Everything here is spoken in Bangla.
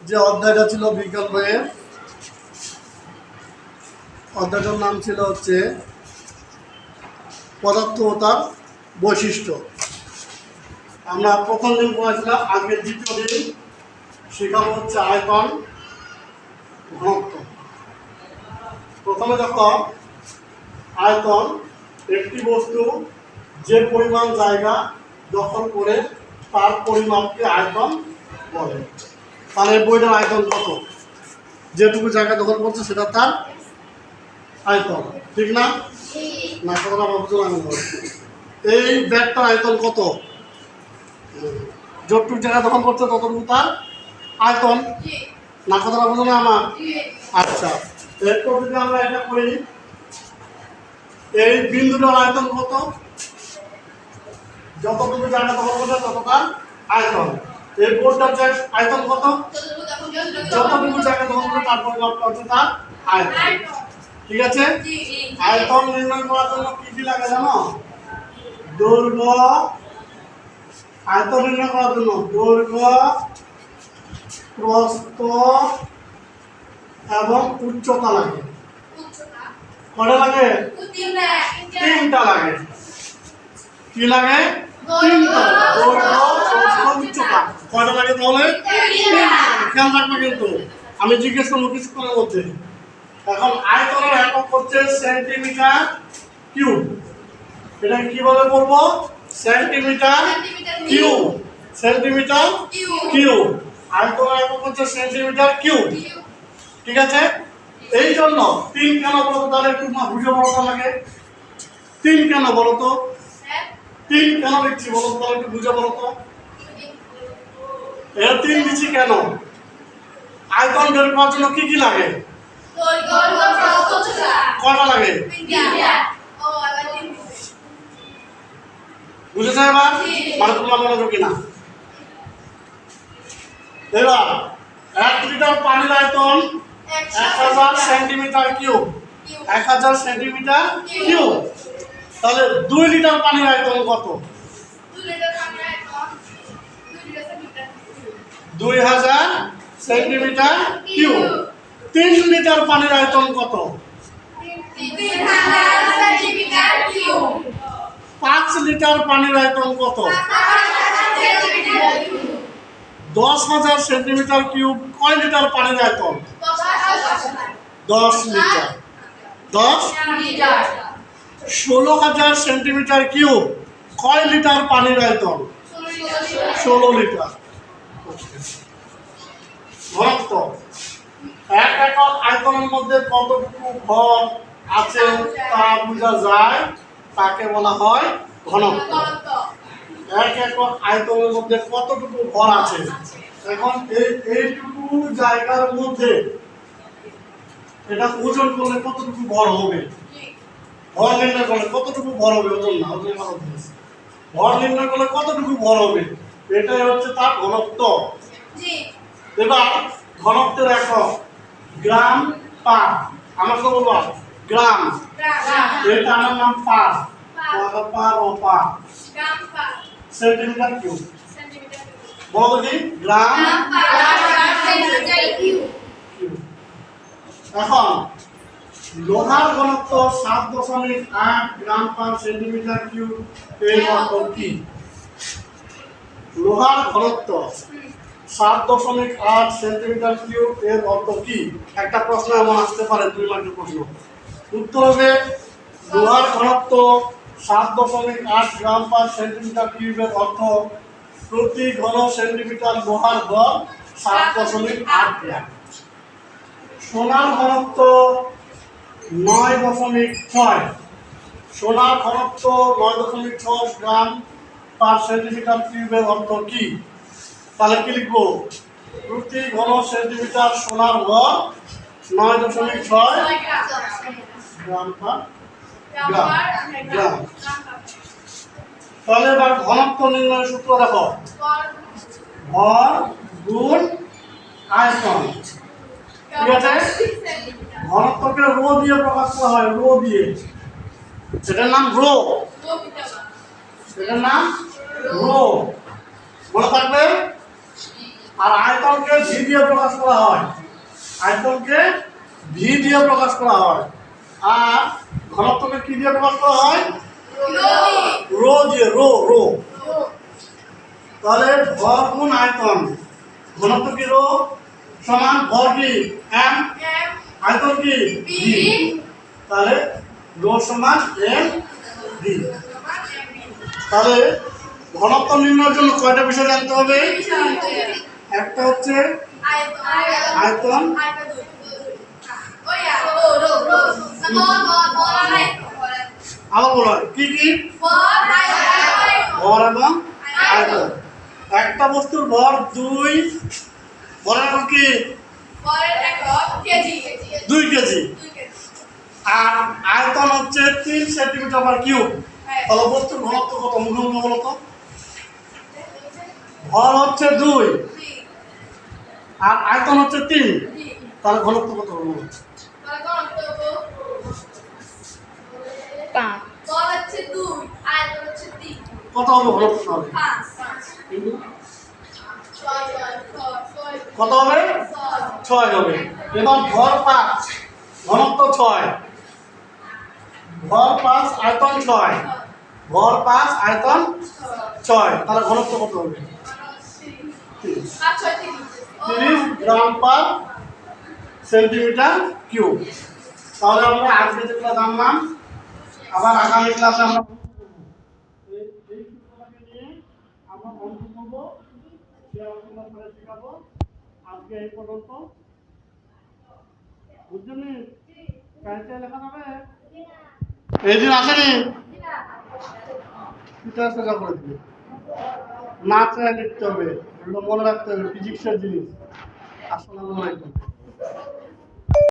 যে অধ্যায়টা ছিল বিজ্ঞান বইয়ের, অধ্যায়টার নাম ছিল হচ্ছে পদার্থ ও তার বৈশিষ্ট্য। আমরা প্রথম দিন পড়েছিলাম, আজকে দ্বিতীয় দিন শেখাবো হচ্ছে আয়তন ঘনত্ব। প্রথমে দেখো, আয়তন একটি বস্তু যে পরিমাণ জায়গা দখল করে তার পরিমাপকে আয়তন বলে। তাহলে বইটার আয়তন কত? যেটুকু জায়গা দখল করছে সেটা তার আয়তন, ঠিক না? না, কথাটা বুঝলাম আমি। এই ব্যাগটার আয়তন কত? যতটুকু জায়গা দখল করছে ততটুকু তার আয়তন, না? কথাটা বুঝো না আমার? আচ্ছা, এরপর যদি আমরা এটা করি, এই বিন্দুটার আয়তন কত? যতটুকু জায়গা দখল করছে তত তার আয়তন। এই বোর্ডটার আয়তন কত? যতটুকু জায়গা দখল করছে তার পরিমাপটা হচ্ছে তার আয়তন, ঠিক আছে? আয়তন নির্ণয় করার জন্য কি কি লাগে জানো? দৈর্ঘ্য, আয়তন নির্ণয় করার জন্য দৈর্ঘ্য, প্রস্থ এবং উচ্চতা লাগে। কয়টা লাগে? তিনটা লাগে। কি লাগে? তিনটা। দৈর্ঘ্য, প্রস্থ, উচ্চতা। কয়টা লাগে তাহলে? খেয়াল রাখবে কিন্তু, আমি জিজ্ঞেস করবো কিছুক্ষণের মধ্যে। এখন আয়তনের একক হচ্ছে সেন্টিমিটার কিউব। এটা কিভাবে বলবো? Centimetre cube. Centimetre cube. আয়তনের একক হচ্ছে সেন্টিমিটার কিউব, ঠিক আছে? এই জন্য তিন কেন বলতো? তাহলে একটু বুঝে বলতে লাগে। তিন কেন বলতো? তিন কেন লিখছি বলতো? তাহলে একটু বুঝে বলতো। এর তিন দিচ্ছি কেন? আয়তন বের করার জন্য কি কি লাগে? কয়টা লাগে? বুঝেছো এবার? মানে তোমরা মনোযোগী না। এবার 1 লিটার পানির আয়তন 1000 সেন্টিমিটার কিউব। 1000 centimetre cube. তাহলে 2 লিটার পানির আয়তন কত? 2000 সেন্টিমিটার কিউব। 3 লিটার পানির আয়তন কত? 5 লিটার পানির আয়তন কত? 10,000 সেন্টিমিটার কিউব। কয় লিটার পানির আয়তন? 10 লিটার। 16,000 centimetre cube. কয় লিটার পানির আয়তন? 16 লিটার। ঘনত্ব, এক একক আয়তনের মধ্যে কতটুকু ভর আছে তা বোঝা যায়, তাকে বলা হয় ঘনত্ব। এক একক আয়তনের মধ্যে কতটুকু ভর আছে, এখন এইটুকু জায়গার মধ্যে এটা ওজন করলে কতটুকু ভর হবে? ভর নির্ণয় করলে কতটুকু ভর হবে? ওজন না, ওজন ভর নির্ণয় করলে কতটুকু ভর হবে, এটাই হচ্ছে তার ঘনত্ব। এবার ঘনত্বের একক গ্রাম পার। আমার তো বলবো গ্রাম, এটা আমার নাম পার। পার ও পার। Centimetre cube. বলো দেখি, গ্রাম এখন লোহার ঘনত্ব 7.8 গ্রাম পার সেন্টিমিটার কিউব। এর অর্থ কি? লোহার ঘনত্ব 7.8 সেন্টিমিটার কিউব, এর অর্থ কি? একটা প্রশ্ন এমন আসতে পারে, 2 মার্কের প্রশ্ন। উত্তর হবে লোহার ঘনত্ব 7.8 গ্রাম পার সেন্টিমিটার কিউবের অর্থ প্রতি ঘন সেন্টিমিটার লোহার ভর 7.8 গ্রাম। সোনার ঘনত্ব 9.6। সোনার ঘনত্ব 9.6 গ্রাম পার সেন্টিমিটার কিউবের অর্থ কি? তাহলে কি লিখবো? প্রতি ঘন সেন্টিমিটার সোনার ভর 9.6 গ্রাম পার গ্রাম। তাহলে এবার ঘনত্ব নির্ণয়ের সূত্র দেখো, ভর গুণ আয়তন, ঠিক আছে? ঘনত্বকে রো দিয়ে প্রকাশ করা হয়, রো দিয়ে। সেটার নাম রো, সেটার নাম রো। মনে থাকবে? আর আয়তনকে ভি দিয়ে প্রকাশ করা হয়। আয়তনকে ভি দিয়ে প্রকাশ করা হয়। আর ঘনত্বকে কি দিয়ে প্রকাশ করা হয়? রো দিয়ে, রো রো। তাহলে ভর গুণ আয়তন, ঘনত্ব কি রো সমান ভর কি এম, আয়তন কি ভি। তাহলে রো সমান এম ভি। তাহলে ঘনত্ব নির্ণয়ের জন্য কয়টা বিষয় জানতে হবে? একটা হচ্ছে আয়তন, আবার বলা হয় কি কি? ভর এবং আয়তন। একটা বস্তুর ভর 2, ভরের একক কি 2 কেজি, আর আয়তন হচ্ছে 3 সেন্টিমিটার পার কিউব। তাহলে বস্তুর ঘনত্ব কত? মুখে বলতো। ভর হচ্ছে 2 আর আয়তন হচ্ছে 3, তাহলে ঘনত্ব কত হবে? কত হবে ঘনত্ব? হবে কত হবে? 6 হবে। এবার ভর 5, ঘনত্ব 6, ভর 5 আয়তন 6, ভর 5 আয়তন 6, তাহলে ঘনত্ব কত হবে? 30 গ্রাম পার সেন্টিমিটার কিউব। তাহলে আমরা আজকে যেগুলো জানলাম, আবার আগামী ক্লাসে আমরা এই সূত্রটাকে নিয়ে আমরা অঙ্ক করব, সে অঙ্কগুলো করে শেখাবো। আজকে এই পর্যন্ত। বুঝছেন? কালকে লেখা যাবে? এই দিন আসেনি? সোজা করে দিবে, না চাই লিখতে হবে, এগুলো মনে রাখতে হবে, ফিজিক্সের জিনিস। আসসালামু আলাইকুম।